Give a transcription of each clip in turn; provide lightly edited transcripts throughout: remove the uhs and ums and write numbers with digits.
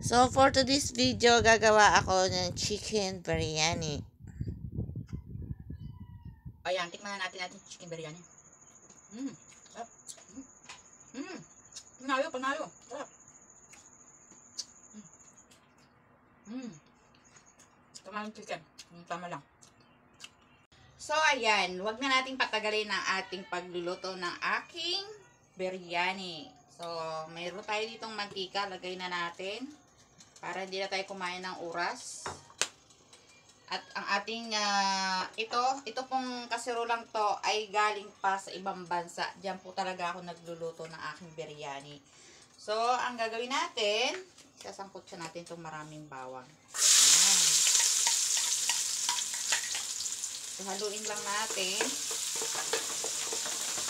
So, for today's video, gagawa ako ng chicken biryani. Ayan, tikman na natin chicken biryani. Sarap. Panalo, panalo. Sarap. Tama yung chicken. Tama lang. So, ayan. Huwag na nating patagalin ang ating pagluluto ng aking biryani. So, mayroon tayo ditong mantika. Lagay na natin. Para hindi na tayo kumain ng oras. At ang ating, ito pong kasirolang to ay galing pa sa ibang bansa. Diyan po talaga ako nagluluto ng aking biryani. So, ang gagawin natin, sasangkot siya natin itong maraming bawang. Ayan. So, haluin lang natin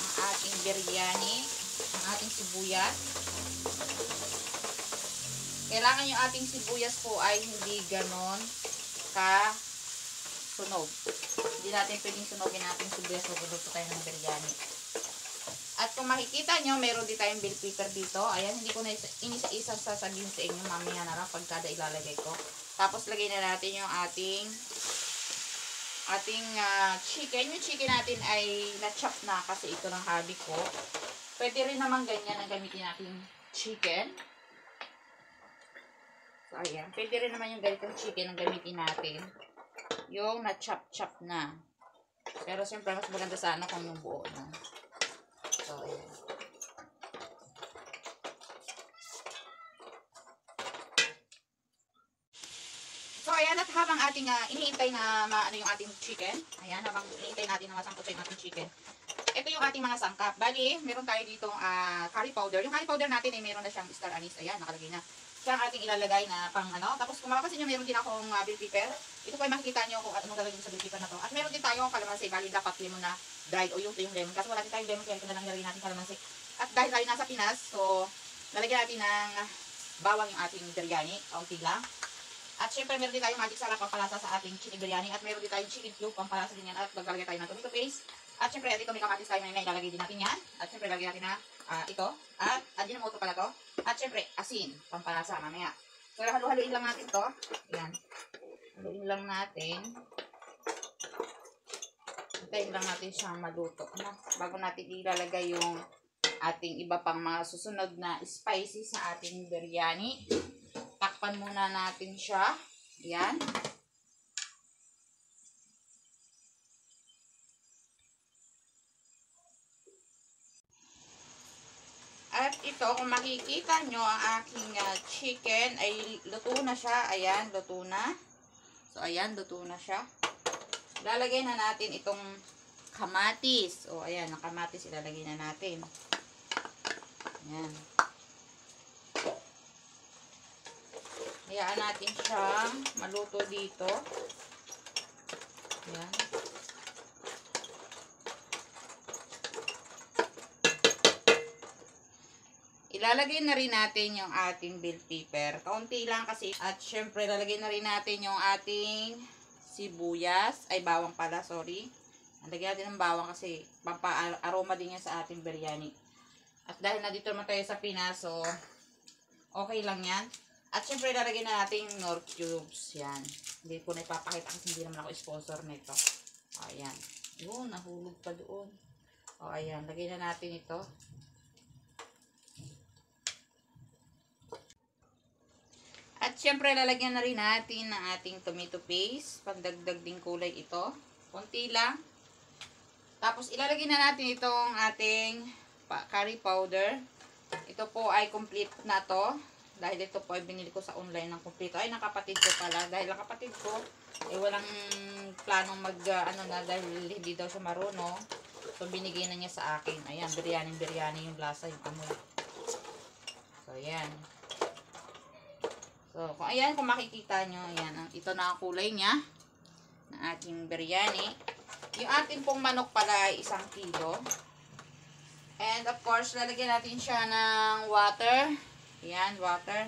ang ating biryani, ang ating sibuyas. Kailangan yung ating sibuyas po ay hindi ganon sunog. Hindi natin pwedeng sunogin natin sibuyas so luluto tayo ng biryani. At kung makikita nyo, meron din tayong bell pepper dito. Ayan, hindi ko na inisa-isang sasabihin sa inyo. Mamaya na lang pagkada ilalagay ko. Tapos lagay na natin yung ating chicken. Yung chicken natin ay na-chop na kasi ito ng hobby ko. Pwede rin naman ganyan ang gamitin natin chicken. So, ayan. Pwede rin naman yung ganitong chicken ang gamitin natin. Yung na-chop-chop na. Pero siyempre, mas maganda sana kung yung buo na. So, ayan. So, ayan. At habang ating iniintay na maano yung ating chicken. Ayan, habang iniintay natin na masangkot yung ating chicken. Ito yung ating mga sangkap. Bali, meron tayo ditong curry powder. Yung curry powder natin ay meron na siyang star anise. Ayan, nakalagay na. Siya ang ating ilalagay na pang ano. Tapos kung mapapansin nyo, meron din akong bell pepper. Ito po ay makikita nyo kung anong gagawin sa bell pepper na to. At meron din tayong kalamansi. Bali, dapat lemon na dried o yung lemon. Kasi wala din tayong lemon, kaya ito na lang nilagay natin kalamansi. At dahil tayo nasa Pinas, so lalagyan natin ng bawang yung ating biryani. Kaunti lang. At syempre, meron din tayong magic sarap pampalasa sa ating chicken biryani. At meron din tayong chicken cube pampalasa din yan. At maglalagay tayo ng tomato paste. At syempre, dito may kamatis tayo na ilalagay din natin yan. At syempre, lagyan natin na ito. At ajinomoto pala to. At syempre, asin. Pampalasa mamaya. So, halu-haluin lang natin to. Ayan. Haluin lang natin. Hintayin lang natin siyang maluto. Bago natin ilalagay yung ating iba pang mga susunod na spicy sa ating biryani. Takpan muna natin siya. Ayan. At ito, kung makikita nyo, ang aking chicken ay luto na siya. Ayan, luto na. So, ayan, luto na siya. Lalagay na natin itong kamatis. O, ayan, ang kamatis ilalagay na natin. Ayan. Hayaan natin siyang maluto dito. Ayan. Ilalagay na rin natin yung ating bell pepper. Kaunti lang kasi. At syempre, lalagay na rin natin yung ating sibuyas. Ay, bawang pala, sorry. Lagyan natin ng bawang kasi pampa-aroma din yan sa ating biryani. At dahil na dito naman tayo sa Pinas, so okay lang yan. At syempre, lalagay na natin yung Knorr cubes. Yan. Hindi ko na ipapakita kasi hindi naman ako sponsor nito. Ayan. Yun, nahulog pa doon. O, ayan. Lagay na natin ito. At syempre, lalagyan na rin natin ng ating tomato paste. Pagdagdag din kulay ito. Konti lang. Tapos, ilalagay na natin itong ating curry powder. Ito po ay complete na to. Dahil ito po ay binili ko sa online ng complete. Ay, nakapatid ko pala. Dahil nakapatid ko, eh walang planong dahil hindi daw siya marunong. So, binigay na niya sa akin. Ayan, biryani yung lasa, yung amoy. So, ayan. So, kung makikita nyo, ayan, ito na ang kulay niya ng ating biryani. Yung ating pong manok pala ay 1 kilo. And of course, lalagyan natin siya ng water. Ayan, water.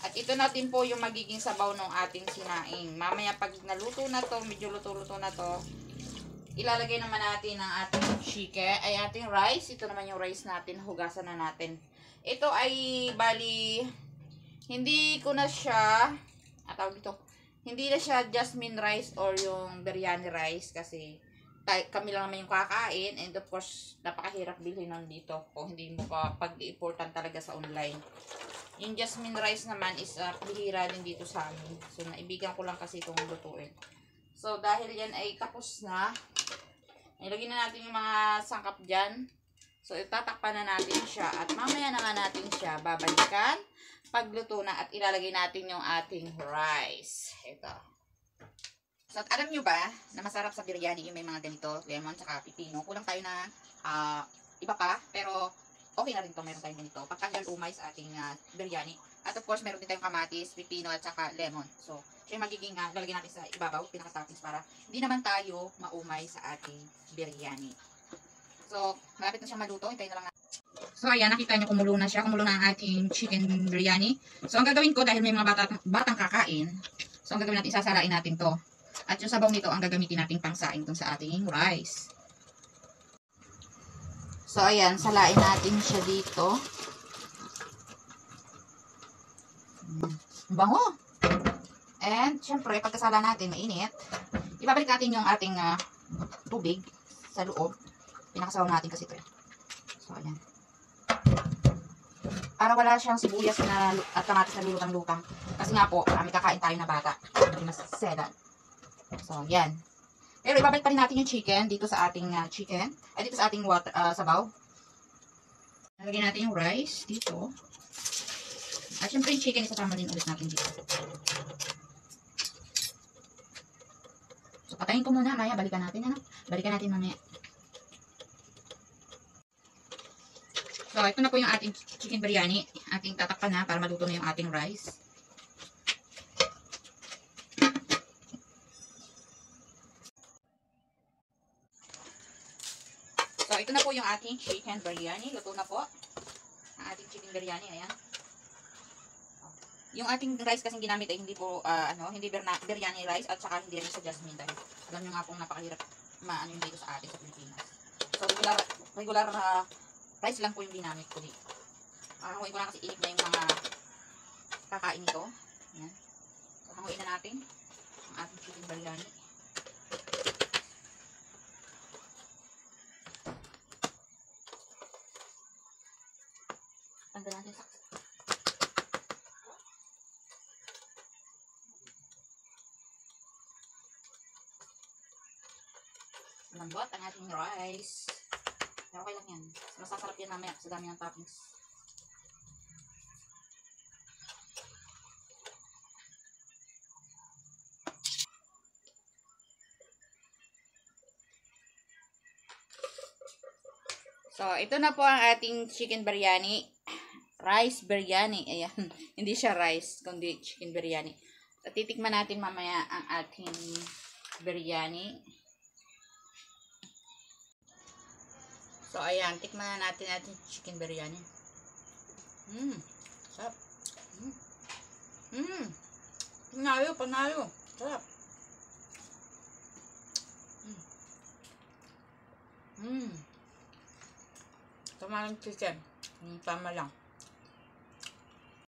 At ito natin po yung magiging sabaw ng ating sinaing. Mamaya pag naluto na to, medyo luto-luto na to, ilalagay naman natin ang ating chicken, ay ating rice. Ito naman yung rice natin, hugasan na natin. Ito ay bali hindi ko na siya, tawag dito, hindi na siya jasmine rice or yung biryani rice kasi kami lang naman yung kakain, and of course, napakahirap bilhin nun dito kung hindi mo pa pag-important talaga sa online. Yung jasmine rice naman is bihira din dito sa amin. So, naibigan ko lang kasi itong lutuin. So, dahil yan ay tapos na, ilagay na natin yung mga sangkap dyan. So, itatakpan na natin siya at mamaya na nga natin siya babalikan pagluto na at ilalagay natin yung ating rice. Ito. So, alam nyo ba na masarap sa biryani yung may mga ganito, lemon, tsaka pipino. Kulang tayo na iba pa, pero okay na rin ito, meron tayong ganito. Pagtanggal umay sa ating biryani. At of course, meron din tayong kamatis, pipino, at saka lemon. So, siya yung magiging lalagyan natin sa ibabaw, pinaka-toppings para hindi naman tayo maumay sa ating biryani. So, malapit na siyang maluto. Hintayin na lang natin. So, ayan, nakita nyo kumulo na siya. Kumulo na ang ating chicken biryani. So, ang gagawin ko, dahil may mga batang kakain, so, ang gagawin natin, sasalain natin to. At yung sabaw nito ang gagamitin nating pangsaing dun sa ating rice. So, ayan, salain natin siya dito. Bango! And, syempre, pagkasala natin, mainit, ibabalik natin yung ating tubig sa loob. Pinakasaw natin kasi ito. So, ayan. Para wala siyang sibuyas na, at kamatis na lulutang-lutang. Kasi nga po, may kakain tayo na bata. Hindi mas sedan. So, yan. Pero ibabalik pa rin natin yung chicken dito sa ating chicken. Ay, dito sa ating water, sabaw. Nalagyan natin yung rice dito. At syempre yung chicken, isasama din ulit natin dito. So, patayin ko muna. Maya, balikan natin. Ano? Balikan natin mamaya. So, ito na po yung ating chicken biryani. Ating tatakpan na para maluto na yung ating rice. So, ito na po yung ating chicken biryani. Luto na po. Ang ating chicken biryani. Ayan. Yung ating rice kasing ginamit ay hindi po, hindi biryani rice at saka hindi rin sa jasmine. Dahil alam nyo nga pong napakahirap maano yung dito sa atin sa Pilipinas. So, regular rice lang po yung ginamit ko dito. Hanguin ko lang kasi inip na yung mga kakain nito. Ayan. So, hanguin na natin ang ating chicken biryani. Tanggal natin sa lambot ang ating rice. Pero okay lang yan. Masasarap yan mamaya sa dami ng toppings. So, ito na po ang ating chicken biryani. Rice biryani. Ayan. Hindi siya rice, kundi chicken biryani. So, titikman natin mamaya ang ating biryani. So, ayan. Tikman na natin ating chicken biryani. Sarap. Panalo, panalo. Sarap. Tama lang chicken. Tama lang.